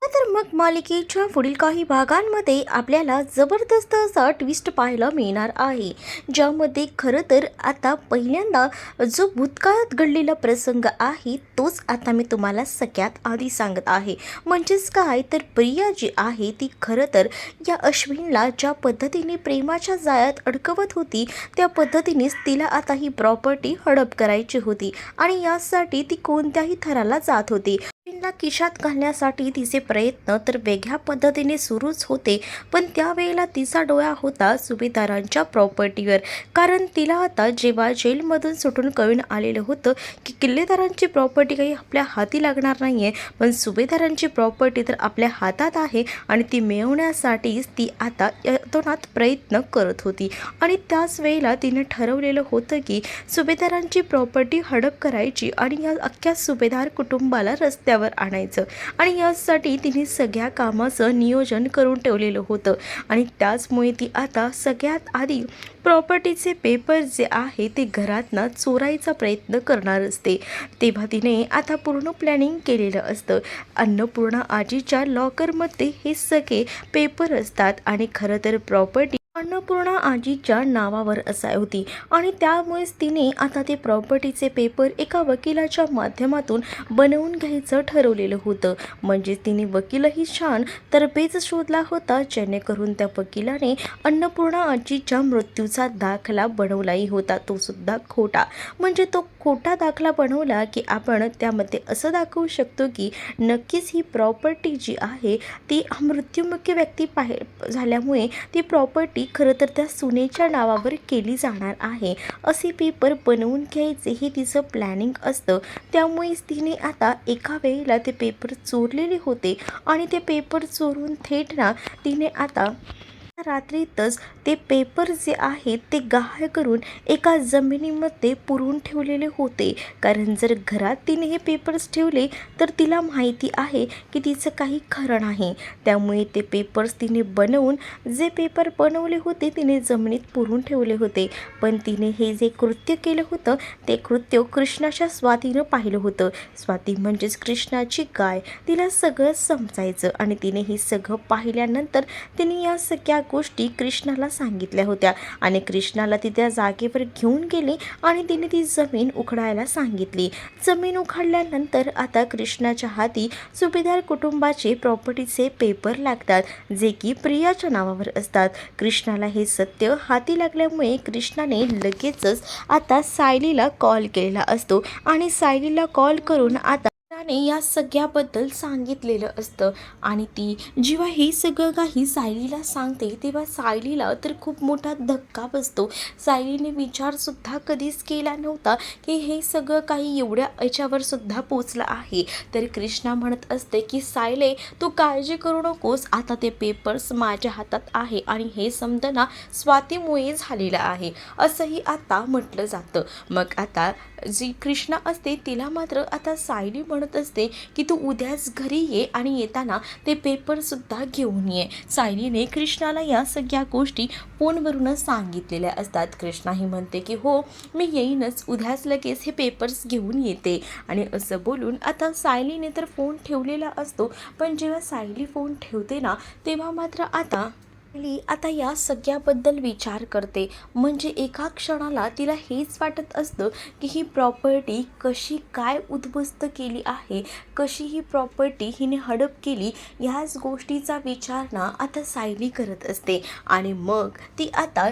तर मग मालिकेच्या पुढील काही भागांमध्ये आपल्याला जबरदस्त असा ट्विस्ट पाहायला मिळणार आहे, ज्यामध्ये खरं तर आता पहिल्यांदा जो भूतकाळात घडलेला प्रसंग आहे तोच आता मी तुम्हाला सगळ्यात आधी सांगत आहे. म्हणजेच काय तर प्रिया जी आहे ती खरं तर या अश्विनला ज्या पद्धतीने प्रेमाच्या जाळ्यात अडकवत होती त्या पद्धतीनेच तिला आता ही प्रॉपर्टी हडप करायची होती आणि यासाठी ती कोणत्याही थराला जात होती. अश्विनला खिशात घालण्यासाठी तिचे प्रयत्न तर वेगळ्या पद्धतीने सुरूच होते, पण त्यावेळेला तिचा डोळा होता सुभेदारांच्या प्रॉपर्टीवर. कारण तिला आता जेव्हा जेलमधून सुटून कळून आलेलं होतं की किल्लेदारांची प्रॉपर्टी काही आपल्या हाती लागणार नाही आहे, पण सुभेदारांची प्रॉपर्टी तर आपल्या हातात आहे आणि ती मिळवण्यासाठीच ती आता यतोनात प्रयत्न करत होती. आणि त्याच वेळेला तिने ठरवलेलं होतं की सुभेदारांची प्रॉपर्टी हडप करायची आणि या अख्ख्या सुभेदार कुटुंबाला रस्त्यावर आणायचं. आणि यासाठी तिने सगळ्या कामाचं नियोजन करून ठेवलेलं होतं आणि त्याचमुळे ती आता सगळ्यात आधी प्रॉपर्टीचे पेपर जे आहे ते घरातनं चोरायचा प्रयत्न करणार असते. तेव्हा तिने आता पूर्ण प्लॅनिंग केलेलं असतं. अन्नपूर्णा आजीच्या लॉकरमध्ये हे सगळे पेपर असतात आणि खरं तर प्रॉपर्टी अन्नपूर्णा आजीच्या नावावर असाय होती आणि त्यामुळेच तिने आता ते प्रॉपर्टीचे पेपर एका वकिलाच्या माध्यमातून बनवून घ्यायचं ठरवलेलं होतं. म्हणजेच तिने वकीलही छान तरबेज शोधला होता, जेणेकरून त्या वकिलाने अन्नपूर्णा आजीच्या मृत्यूचा दाखला बनवलाही होता, तो सुद्धा खोटा. म्हणजे तो खोटा दाखला बनवला की आपण त्यामध्ये असं दाखवू शकतो की नक्कीच ही प्रॉपर्टी जी आहे ती मृत्युमुखी व्यक्ती झाल्यामुळे ती प्रॉपर्टी खरं तर त्या सुनेच्या नावावर केली जाणार आहे, असे पेपर बनवून घ्यायचे हे तिचं प्लॅनिंग असतं. त्यामुळेच तिने आता एका वेळेला ते पेपर चोरलेले होते आणि ते पेपर चोरून थेट ना तिने आता रात्रीतच ते पेपर जे आहेत ते गहाळ करून एका जमिनीमध्ये पुरून ठेवलेले होते. कारण जर घरात तिने हे पेपर्स ठेवले तर तिला माहिती आहे की तिचं काही खरं नाही. त्यामुळे ते पेपर्स तिने बनवून जे पेपर बनवले होते तिने जमिनीत पुरून ठेवले होते. पण तिने हे जे कृत्य केलं होतं ते कृत्य कृष्णाच्या स्वातीनं पाहिलं होतं. स्वाती म्हणजेच कृष्णाची गाय. तिला सगळं समजायचं आणि तिने हे सगळं पाहिल्यानंतर तिने या सगळ्या गोष्टी कृष्णाला सांगितल्या होत्या आणि कृष्णाला ती त्या जागेवर घेऊन गेली आणि तिने ती जमीन उखडायला सांगितली. जमीन उखडल्यानंतर आता कृष्णाच्या हाती सुभेदार कुटुंबाचे प्रॉपर्टीचे पेपर लागतात, जे की प्रियाच्या नावावर असतात. कृष्णाला हे सत्य हाती लागल्यामुळे कृष्णाने लगेचच आता सायलीला कॉल केलेला असतो आणि सायलीला कॉल करून आता या सगळ्याबद्दल सांगितलेलं असतं. आणि ती जेव्हा हे सगळं काही सायलीला सांगते तेव्हा सायलीला तर खूप मोठा धक्का बसतो. सायलीने विचारसुद्धा कधीच केला नव्हता की हे सगळं काही एवढ्या याच्यावर सुद्धा पोचलं आहे. तर कृष्णा म्हणत असते की सायले तू काळजी करू नकोस, आता ते पेपर्स माझ्या हातात आहे आणि हे समजना स्वातीमुळे झालेलं आहे, असंही आता म्हटलं जातं. मग आता जी कृष्णा असते तिला मात्र आता सायली म्हणत असते की तू उद्याच घरी ये आणि येताना ते पेपरसुद्धा घेऊन ये. सायलीने कृष्णाला या सगळ्या गोष्टी फोनवरूनच सांगितलेल्या असतात. कृष्णाही म्हणते की हो मी येईनच, उद्याच लगेच हे पेपर्स घेऊन येते. आणि असं बोलून आता सायलीने तर फोन ठेवलेला असतो. पण जेव्हा सायली फोन ठेवते ना तेव्हा मात्र आता या सगळ्याबद्दल विचार करते. म्हणजे एका क्षणाला तिला हेच वाटत असतं की ही प्रॉपर्टी कशी काय उद्ध्वस्त केली आहे, कशी ही प्रॉपर्टी हिने हडप केली, ह्याच गोष्टीचा विचार ना आता सायली करत असते. आणि मग ती आता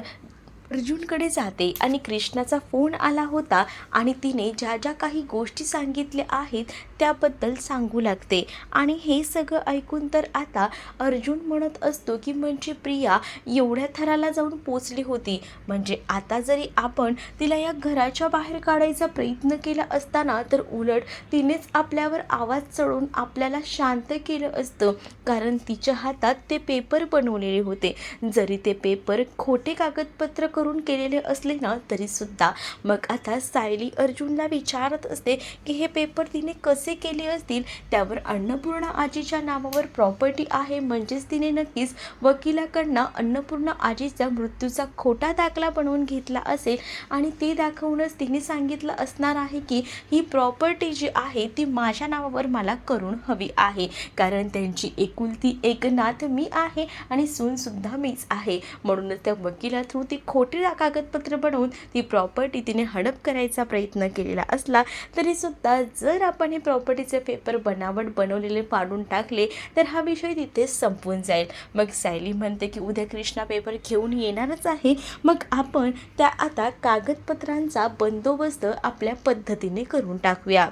अर्जुनकडे जाते आणि कृष्णाचा फोन आला होता आणि तिने ज्या ज्या काही गोष्टी सांगितल्या आहेत त्याबद्दल सांगू लागते. आणि हे सगळं ऐकून तर आता अर्जुन म्हणत असतो की म्हणजे प्रिया एवढ्या थराला जाऊन पोचली होती, म्हणजे आता जरी आपण तिला या घराच्या बाहेर काढायचा प्रयत्न केला असताना तर उलट तिनेच आपल्यावर आवाज चढवून आपल्याला शांत केलं असतं. कारण तिच्या हातात ते पेपर बनवलेले होते. जरी ते पेपर खोटे कागदपत्र करून केलेले असले ना तरी सुद्धा. मग आता सायली अर्जुनला विचारत असते की हे पेपर तिने कसे कसे केले असतील, त्यावर अन्नपूर्णा आजीच्या नावावर प्रॉपर्टी आहे म्हणजेच तिने नक्कीच वकिलाकडनं अन्नपूर्णा आजीच्या मृत्यूचा खोटा दाखला बनवून घेतला असेल आणि ते दाखवूनच तिने सांगितलं असणार आहे की ही प्रॉपर्टी जी आहे ती माझ्या नावावर मला करून हवी आहे, कारण त्यांची एकुलती एक नात मी आहे आणि सूनसुद्धा मीच आहे. म्हणूनच त्या वकिला थ्रू ती खोटी कागदपत्र बनवून ती प्रॉपर्टी तिने हडप करायचा प्रयत्न केलेला असला तरीसुद्धा जर आपण हे प्रॉपर्टीचे पेपर बनावट बनवलेले पाडून टाकले तर हा विषय तिथेच संपून जाईल. मग सायली म्हणते की उद्या कृष्णा पेपर घेऊन येणारच आहे, मग आपण त्या आता कागदपत्रांचा बंदोबस्त आपल्या पद्धतीने करून टाकूया.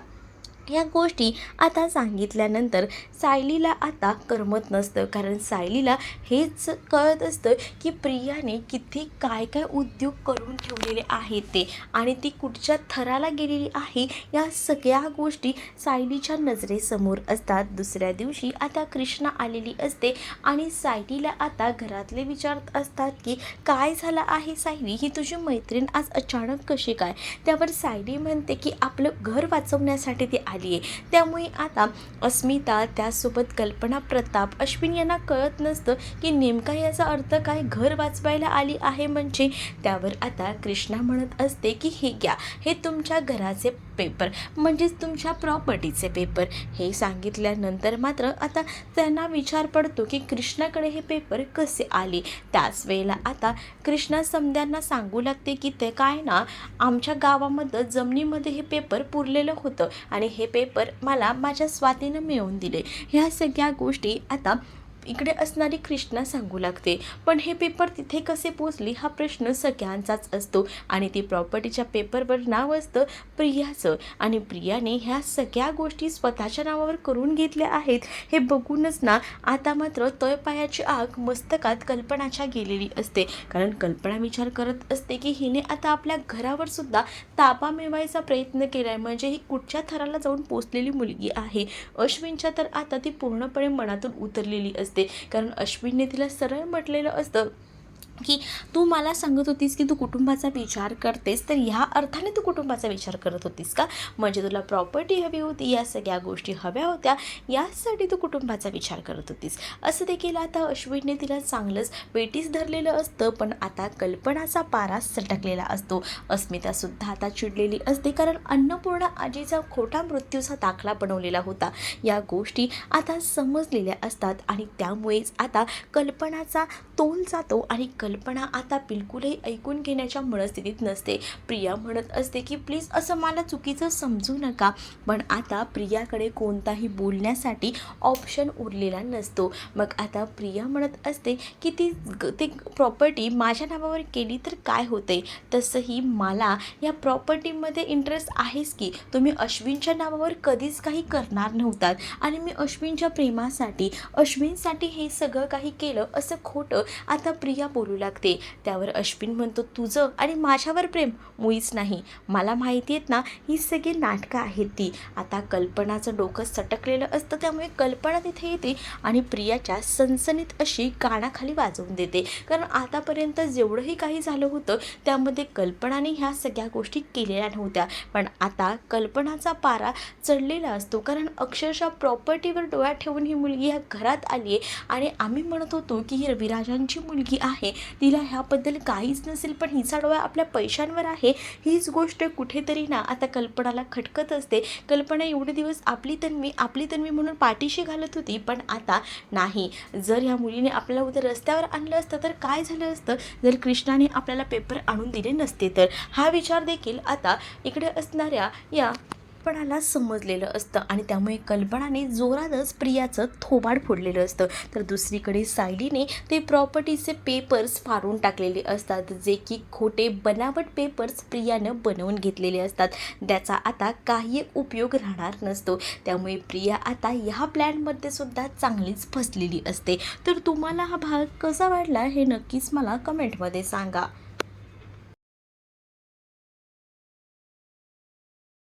या गोष्टी आता सांगितल्यानंतर सायलीला आता करमत नसतं, कारण सायलीला हेच कळत असतं की प्रियाने किती काय काय उद्योग करून ठेवलेले आहेत ते आणि ती कुठच्या थराला गेलेली आहे, या सगळ्या गोष्टी सायलीच्या नजरेसमोर असतात. दुसऱ्या दिवशी आता कृष्णा आलेली असते आणि सायलीला आता घरातले विचारत असतात की काय झालं आहे सायली, ही तुझी मैत्रीण आज अचानक कशी काय. त्यावर सायली म्हणते की आपलं घर वाचवण्यासाठी ती आली आहे, त्यामुळे आता अस्मिता त्यासोबत कल्पना, प्रताप, अश्विन यांना कळत नसतं की नेमका याचा अर्थ काय, घर वाचवायला आली आहे म्हणजे. त्यावर आता कृष्णा म्हणत असते की हे घ्या, हे तुमच्या घराचे पेपर म्हणजेच तुमच्या प्रॉपर्टीचे पेपर. हे सांगितल्यानंतर मात्र आता त्यांना विचार पडतो की कृष्णाकडे हे पेपर कसे आले. त्याच वेळेला आता कृष्णा समद्यांना सांगू लागते की ते काय ना, आमच्या गावामध्ये जमिनीमध्ये हे पेपर पुरलेलं होतं आणि हे पेपर मला माझ्या स्वातीनं मिळवून दिले. ह्या सगळ्या गोष्टी आता इकडे असणारी कृष्णा सांगू लागते. पण हे पेपर तिथे कसे पोचले हा प्रश्न सगळ्यांचाच असतो आणि ती प्रॉपर्टीच्या पेपरवर नाव असतं प्रियाचं आणि प्रियाने ह्या सगळ्या गोष्टी स्वतःच्या नावावर करून घेतल्या आहेत. हे बघूनच ना आता मात्र तळपायाची आग मस्तकात कल्पनाच्या गेलेली असते, कारण कल्पना विचार करत असते की हिने आता आपल्या घरावर सुद्धा ताबा मिळवायचा प्रयत्न केला आहे, म्हणजे ही कुठच्या थराला जाऊन पोचलेली मुलगी आहे. अश्विनच्या तर आता ती पूर्णपणे मनातून उतरलेली असते, कारण अश्विनने तिला सरळ म्हटलेलं असतं की तू मला सांगत होतीस की तू कुटुंबाचा विचार करतेस, तर ह्या अर्थाने तू कुटुंबाचा विचार करत होतीस का, म्हणजे तुला प्रॉपर्टी हवी होती, या सगळ्या गोष्टी हव्या होत्या, यासाठी तू कुटुंबाचा विचार करत होतीस. असं देखील आता अश्विनने तिला चांगलंच पेटीस धरलेलं असतं. पण आता कल्पनाचा पारा सटकलेला असतो. अस्मितासुद्धा आता चिडलेली असते, कारण अन्नपूर्णा आजीचा खोटा मृत्यूचा दाखला बनवलेला होता. या गोष्टी आता समजलेल्या असतात आणि त्यामुळेच आता कल्पनाचा तोल जातो आणि कल्पना आता बिलकुलही ऐकून घेण्याच्या मनस्थितीत नसते. प्रिया म्हणत असते की प्लीज असं मला चुकीचं समजू नका, पण आता प्रियाकडे कोणताही बोलण्यासाठी ऑप्शन उरलेला नसतो. मग आता प्रिया म्हणत असते की ती प्रॉपर्टी माझ्या नावावर केली तर काय होते, तसंही मला या प्रॉपर्टीमध्ये इंटरेस्ट आहेच की. तुम्ही अश्विनच्या नावावर कधीच काही करणार नव्हतात आणि मी अश्विनच्या प्रेमासाठी, अश्विनसाठी हे सगळं काही केलं असं खोटं आता प्रिया बोलू लागते. त्यावर अश्विन म्हणतो तुझं आणि माझ्यावर प्रेम मुळीच नाही, मला माहिती आहेत ना ही सगळी नाटकं आहेत ती. आता कल्पनाचं डोकं सटकलेलं असतं, त्यामुळे कल्पना तिथे येते आणि प्रियाच्या सनसनीत अशी कानाखाली वाजवून देते, कारण आतापर्यंत जेवढंही काही झालं होतं त्यामध्ये कल्पनाने ह्या सगळ्या गोष्टी केलेल्या नव्हत्या. पण आता कल्पनाचा पारा चढलेला असतो, कारण अक्षरशः प्रॉपर्टीवर डोळा ठेवून ही मुलगी ह्या घरात आली आहे आणि आम्ही म्हणत होतो की ही रविराजांची मुलगी आहे, तिला ह्याबद्दल काहीच नसेल, पण हिचा डोळा आपल्या पैशांवर आहे. हीच गोष्ट कुठेतरी ना आता कल्पनाला खटकत असते. कल्पना एवढे दिवस आपली तन्वी म्हणून पाठीशी घालत होती, पण आता नाही. जर ह्या मुलीने आपल्याला उद्या रस्त्यावर आणलं असतं तर काय झालं असतं, जर कृष्णाने आपल्याला पेपर आणून दिले नसते तर. हा विचार देखील आता इकडे असणाऱ्या या कल्पनाला समजलेलं असतं आणि त्यामुळे कल्पनाने जोरातच प्रियाचं थोबाड फोडलेलं असतं. तर दुसरीकडे सायलीने ते प्रॉपर्टीचे पेपर्स फाडून टाकलेले असतात, जे की खोटे बनावट पेपर्स प्रियानं बनवून घेतलेले असतात. त्याचा आता काही उपयोग राहणार नसतो. त्यामुळे प्रिया आता ह्या प्लॅनमध्ये सुद्धा चांगलीच फसलेली असते. तर तुम्हाला हा भाग कसा वाटला हे नक्कीच मला कमेंटमध्ये सांगा.